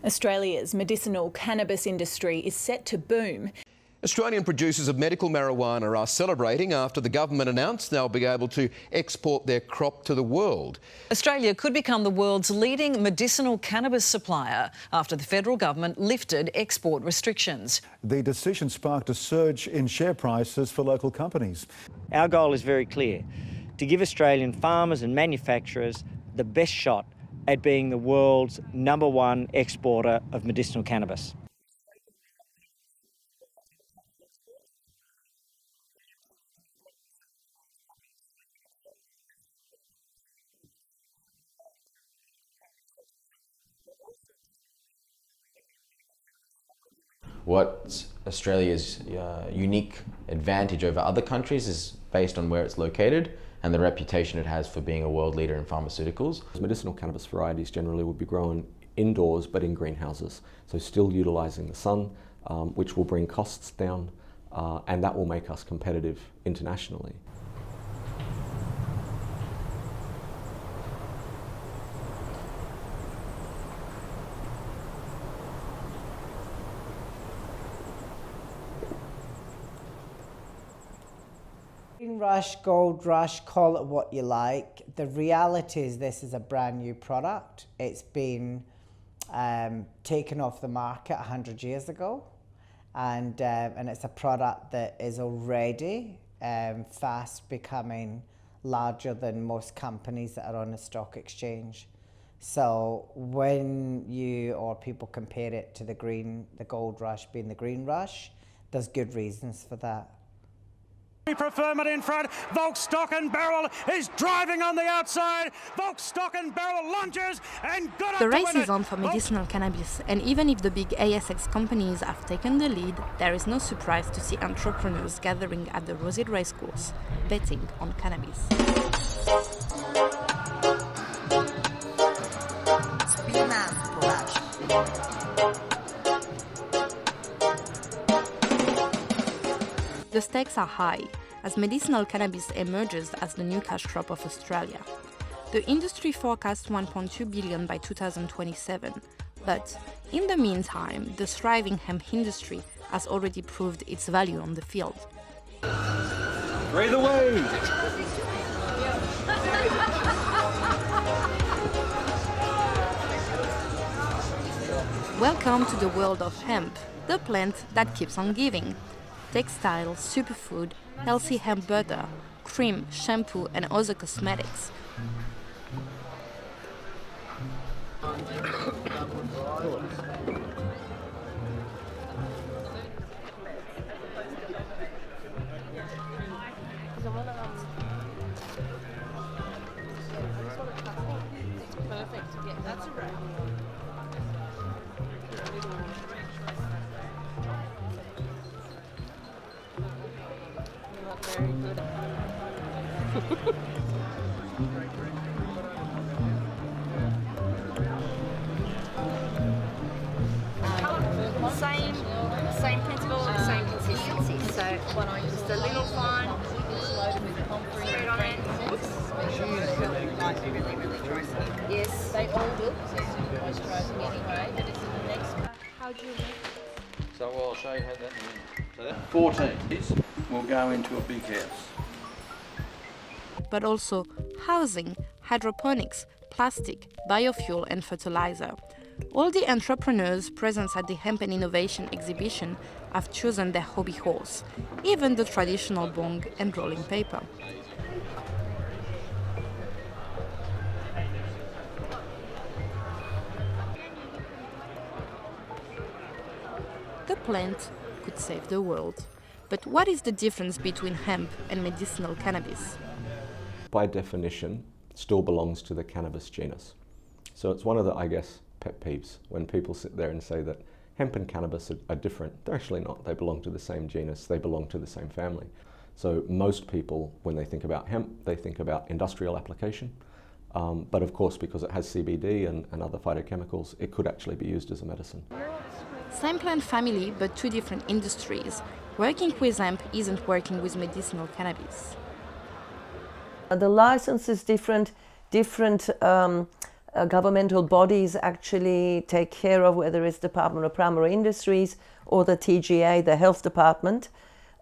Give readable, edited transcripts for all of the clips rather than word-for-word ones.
Australia's medicinal cannabis industry is set to boom. Australian producers of medical marijuana are celebrating after the government announced they'll be able to export their crop to the world. Australia could become the world's leading medicinal cannabis supplier after the federal government lifted export restrictions. The decision sparked a surge in share prices for local companies. Our goal is very clear: to give Australian farmers and manufacturers the best shot at being the world's #1 exporter of medicinal cannabis. What Australia's unique advantage over other countries is based on where it's located and the reputation it has for being a world leader in pharmaceuticals. Medicinal cannabis varieties generally would be grown indoors but in greenhouses, so still utilising the sun, which will bring costs down, and that will make us competitive internationally. Green rush, gold rush, call it what you like. The reality is this is a brand new product. It's been taken off the market 100 years ago, and it's a product that is already fast becoming larger than most companies that are on the stock exchange. So when you or people compare it to the gold rush being the green rush, there's good reasons for that. Preferment in front, Volk Stock and Barrel is driving on the outside, Volk Stock and Barrel lunges and got up to The win race it. is on for medicinal cannabis, and even if the big ASX companies have taken the lead, there is no surprise to see entrepreneurs gathering at the Roseate Racecourse, betting on cannabis. The stakes are high, as medicinal cannabis emerges as the new cash crop of Australia. The industry forecasts 1.2 billion by 2027, but in the meantime, the thriving hemp industry has already proved its value on the field. Breathe away! Welcome to the world of hemp, the plant that keeps on giving. Textiles, superfood, healthy hemp butter, cream, shampoo and other cosmetics. Same principle, same consistency. So just a little fine spread on it. Yes, they all will. Moisturising anyway, but it's in the next. How do you make it? So I'll show you how that in a minute. So that 14 will go into a big house. But also housing, hydroponics, plastic, biofuel and fertilizer. All the entrepreneurs present at the Hemp and Innovation exhibition have chosen their hobby horse, even the traditional bong and rolling paper. The plant could save the world. But what is the difference between hemp and medicinal cannabis? By definition, still belongs to the cannabis genus. So it's one of the, I guess, pet peeves when people sit there and say that hemp and cannabis are different. They're actually not. They belong to the same genus. They belong to the same family. So most people, when they think about hemp, they think about industrial application. But of course, because it has CBD and other phytochemicals, it could actually be used as a medicine. Same plant family, but two different industries. Working with hemp isn't working with medicinal cannabis. The license is different governmental bodies actually take care of, whether it's Department of Primary Industries or the TGA, the Health Department.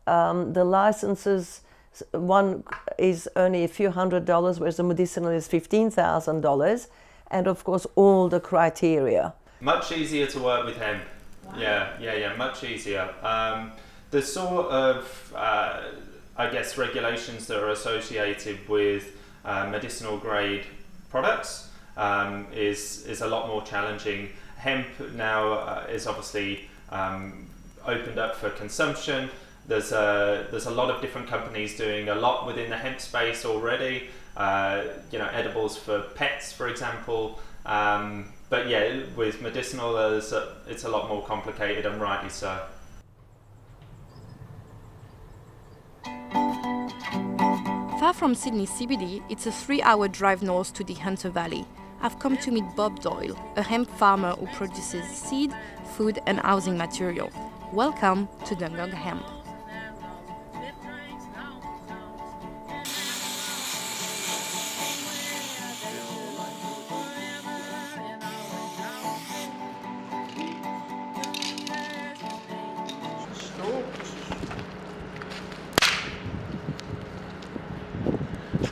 The licenses, one is only a few $100s, whereas the medicinal is $15,000, and of course all the criteria. Much easier to work with hemp. Yeah, much easier. The sort of, I guess, regulations that are associated with medicinal grade products is a lot more challenging. Hemp now is obviously opened up for consumption. There's a lot of different companies doing a lot within the hemp space already. Edibles for pets, for example. But yeah, with medicinal, it's a lot more complicated, and rightly so. Far from Sydney CBD, it's a 3-hour drive north to the Hunter Valley. I've come to meet Bob Doyle, a hemp farmer who produces seed, food and housing material. Welcome to Dungog Hemp.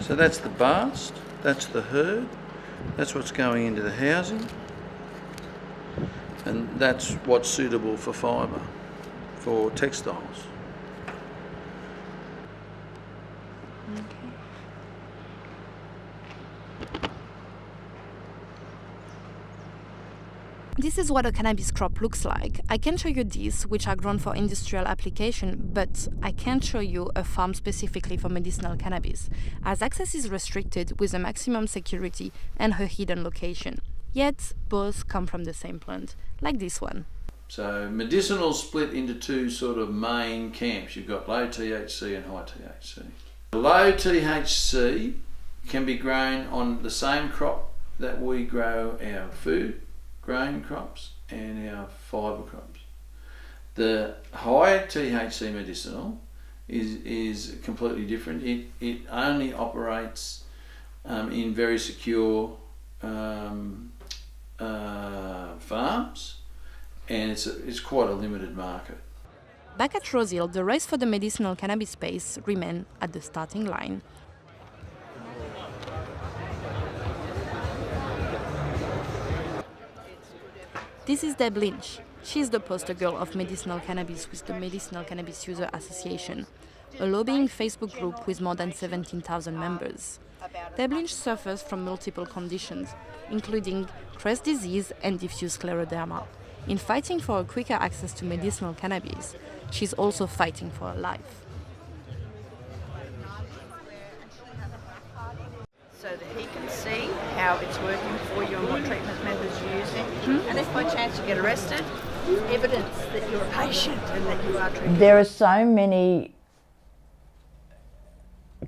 So that's the bast, that's the herd, that's what's going into the housing, and that's what's suitable for fibre, for textiles. This is what a cannabis crop looks like. I can show you these, which are grown for industrial application, but I can't show you a farm specifically for medicinal cannabis, as access is restricted with a maximum security and a hidden location. Yet, both come from the same plant, like this one. So medicinal split into two sort of main camps. You've got low THC and high THC. Low THC can be grown on the same crop that we grow our food, grain crops and our fibre crops. The high THC medicinal is completely different. It only operates in very secure farms, and it's quite a limited market. Back at Rosehill, the race for the medicinal cannabis space remains at the starting line. This is Deb Lynch. She's the poster girl of medicinal cannabis with the Medicinal Cannabis User Association, a lobbying Facebook group with more than 17,000 members. Deb Lynch suffers from multiple conditions, including Crest disease and diffuse scleroderma. In fighting for a quicker access to medicinal cannabis, she's also fighting for her life. So that he can see how it's working for you and what treatment methods you're using. And if by chance you get arrested, evidence that you're a patient and that you are treated. There are so many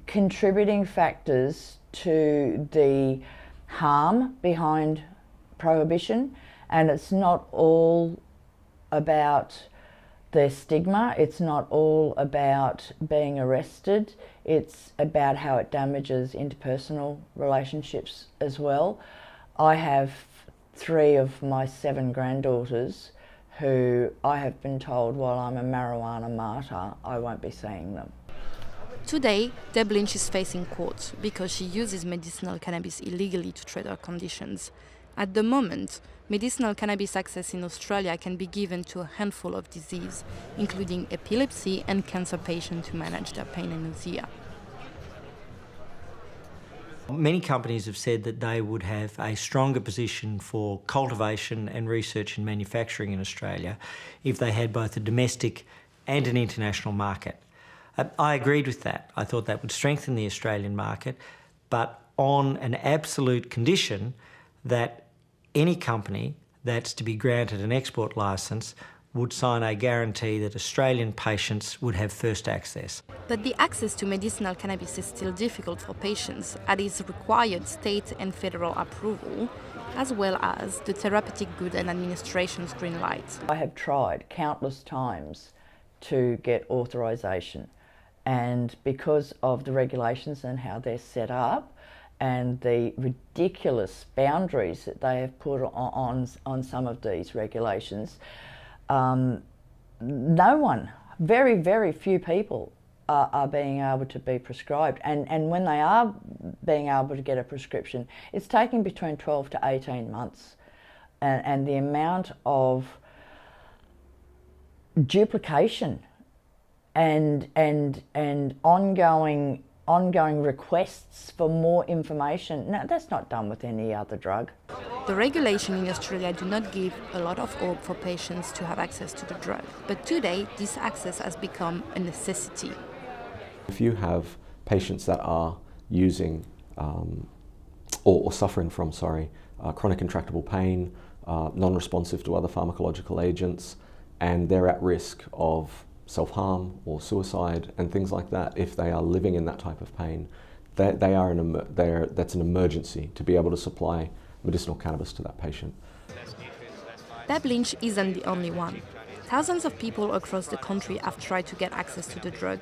contributing factors to the harm behind prohibition, and it's not all about the stigma, it's not all about being arrested, it's about how it damages interpersonal relationships as well. I have 3 of my 7 granddaughters who I have been told, while I'm a marijuana martyr, I won't be seeing them. Today, Deb Lynch is facing court because she uses medicinal cannabis illegally to treat her conditions. At the moment, medicinal cannabis access in Australia can be given to a handful of diseases, including epilepsy and cancer patients to manage their pain and nausea. Many companies have said that they would have a stronger position for cultivation and research and manufacturing in Australia if they had both a domestic and an international market. I agreed with that. I thought that would strengthen the Australian market, but on an absolute condition that any company that's to be granted an export licence would sign a guarantee that Australian patients would have first access. But the access to medicinal cannabis is still difficult for patients, as it required state and federal approval, as well as the Therapeutic Goods and Administration's green light. I have tried countless times to get authorisation, and because of the regulations and how they're set up, and the ridiculous boundaries that they have put on some of these regulations, no one, very, very few people are being able to be prescribed. And when they are being able to get a prescription, it's taking between 12 to 18 months. And the amount of duplication and ongoing requests for more information, no, that's not done with any other drug. The regulation in Australia do not give a lot of hope for patients to have access to the drug, but today this access has become a necessity. If you have patients that are using or suffering from, chronic intractable pain, non-responsive to other pharmacological agents, and they're at risk of self-harm or suicide and things like that, if they are living in that type of pain, that's an emergency to be able to supply medicinal cannabis to that patient. Deb Lynch isn't the only one. Thousands of people across the country have tried to get access to the drug,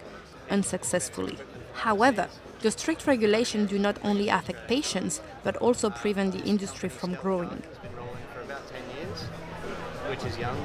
unsuccessfully. However, the strict regulations do not only affect patients, but also prevent the industry from growing. Been rolling for about 10 years, which is young.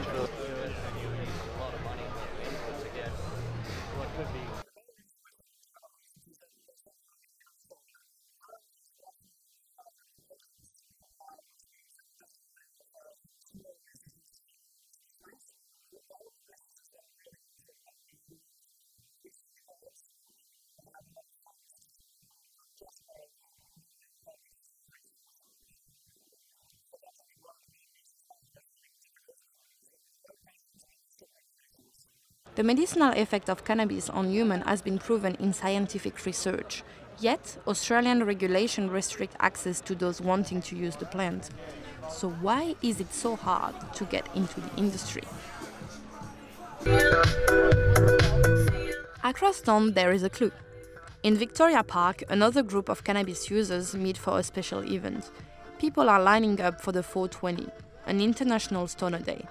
The medicinal effect of cannabis on humans has been proven in scientific research. Yet, Australian regulation restricts access to those wanting to use the plant. So why is it so hard to get into the industry? Across town, there is a clue. In Victoria Park, another group of cannabis users meet for a special event. People are lining up for the 420, an international stoner day.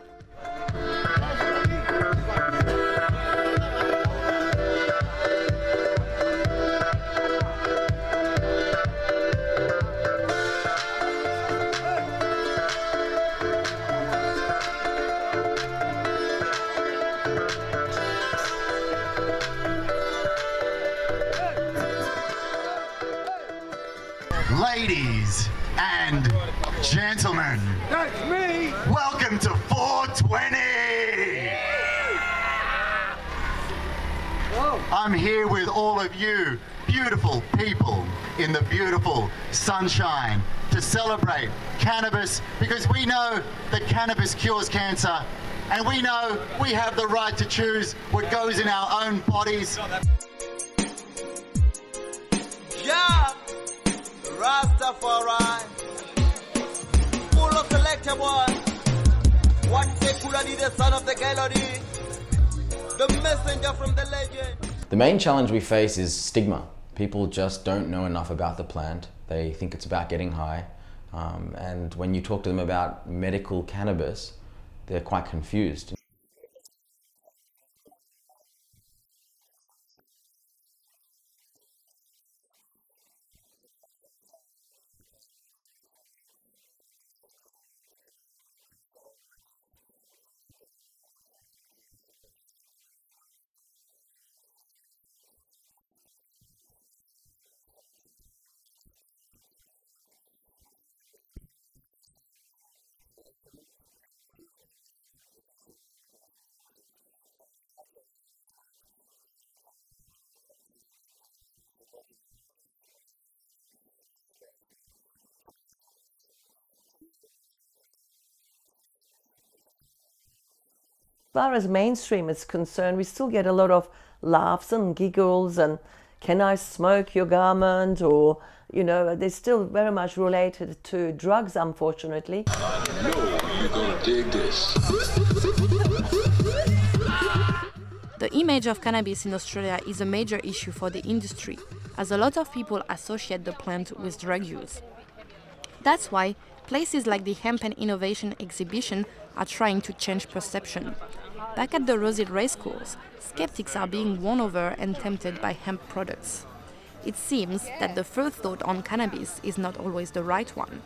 Ladies and gentlemen, that's me. Welcome to 420. I'm here with all of you beautiful people in the beautiful sunshine to celebrate cannabis, because we know that cannabis cures cancer, and we know we have the right to choose what goes in our own bodies. Yeah. Rastafari, full of collectible. What secularly the son of the gallery, the messenger from the legend. The main challenge we face is stigma. People just don't know enough about the plant. They think it's about getting high. And when you talk to them about medical cannabis, they're quite confused. As far as mainstream is concerned, we still get a lot of laughs and giggles and can I smoke your garment, or, you know, they're still very much related to drugs, unfortunately. I know you're gonna dig this. The image of cannabis in Australia is a major issue for the industry, as a lot of people associate the plant with drug use. That's why places like the Hemp and Innovation exhibition are trying to change perception. Back at the Rosehill Racecourse, skeptics are being won over and tempted by hemp products. it seems that the first thought on cannabis is not always the right one.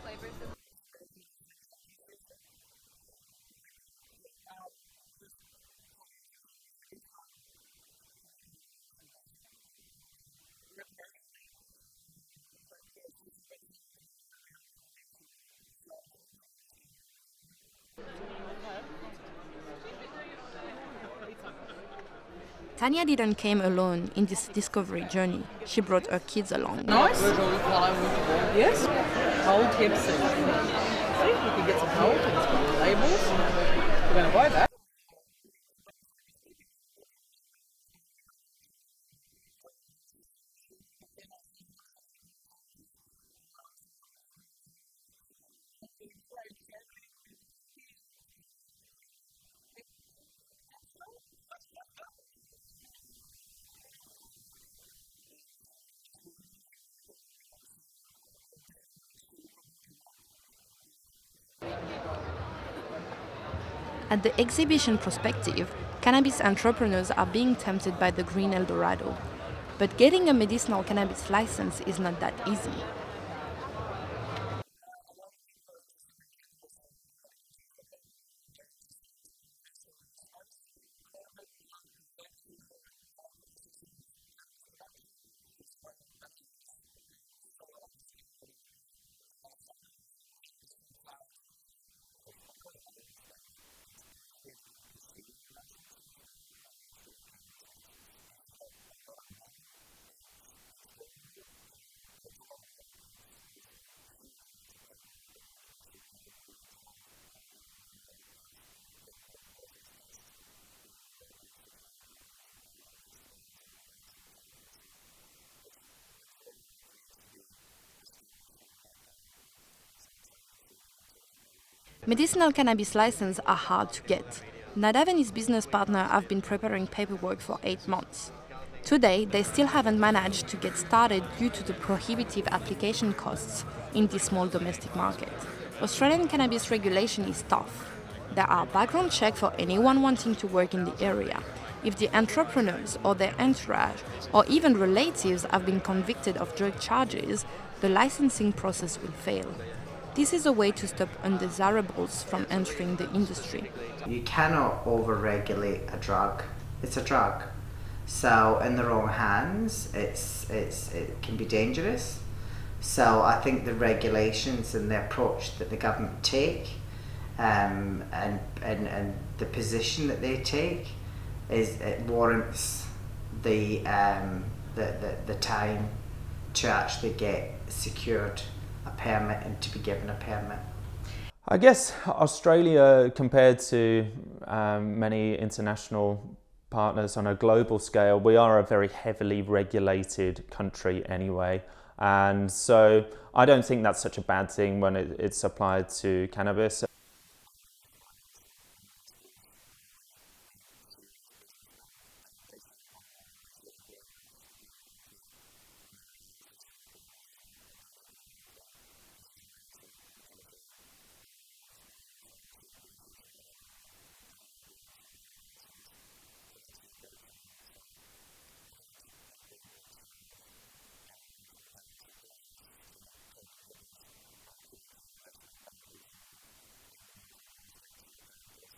Tanya didn't come alone in this discovery journey. She brought her kids along. Nice. Yes. Cold hemp seed. See, you can get some cold and it's got labels. We're going to buy that. At the exhibition perspective, cannabis entrepreneurs are being tempted by the green Eldorado. But getting a medicinal cannabis license is not that easy. Medicinal cannabis licenses are hard to get. Nadav and his business partner have been preparing paperwork for 8 months. Today, they still haven't managed to get started due to the prohibitive application costs in this small domestic market. Australian cannabis regulation is tough. There are background checks for anyone wanting to work in the area. If the entrepreneurs or their entourage or even relatives have been convicted of drug charges, the licensing process will fail. This is a way to stop undesirables from entering the industry. You cannot over-regulate a drug. It's a drug. So in the wrong hands, it can be dangerous. So I think the regulations and the approach that the government take and the position that they take it warrants the time to actually get secured a permit and to be given a permit. I guess Australia, compared to many international partners on a global scale, we are a very heavily regulated country anyway. And so I don't think that's such a bad thing when it's applied to cannabis.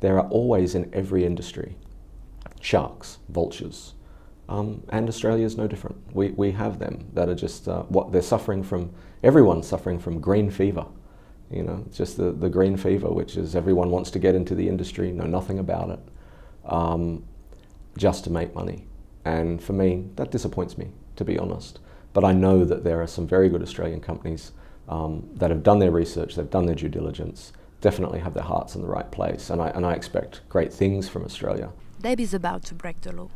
There are always in every industry sharks, vultures, and Australia is no different. We have them that are just what they're suffering from. Everyone's suffering from green fever, you know, just the green fever, which is everyone wants to get into the industry, know nothing about it, just to make money. And for me, that disappoints me, to be honest. But I know that there are some very good Australian companies that have done their research, they've done their due diligence, definitely have their hearts in the right place, and I expect great things from Australia. Deb is about to break the law.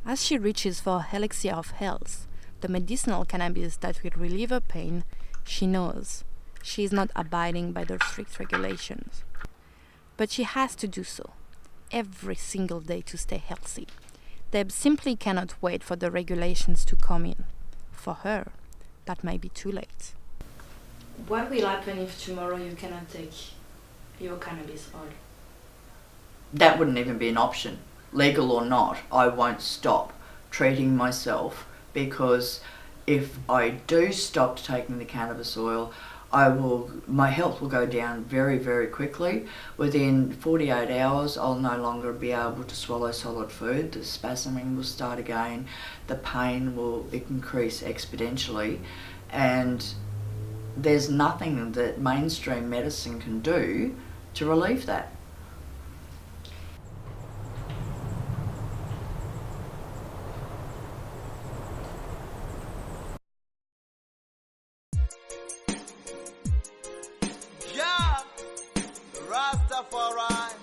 As she reaches for her elixir of health, the medicinal cannabis that will relieve her pain, she knows she is not abiding by the strict regulations. But she has to do so, every single day to stay healthy. Deb simply cannot wait for the regulations to come in. For her, that may be too late. What will happen if tomorrow you cannot take your cannabis oil? That wouldn't even be an option. Legal or not, I won't stop treating myself because if I do stop taking the cannabis oil, my health will go down very, very quickly. Within 48 hours, I'll no longer be able to swallow solid food. The spasming will start again. The pain will increase exponentially. And there's nothing that mainstream medicine can do to relieve that. Yeah, Rastafari.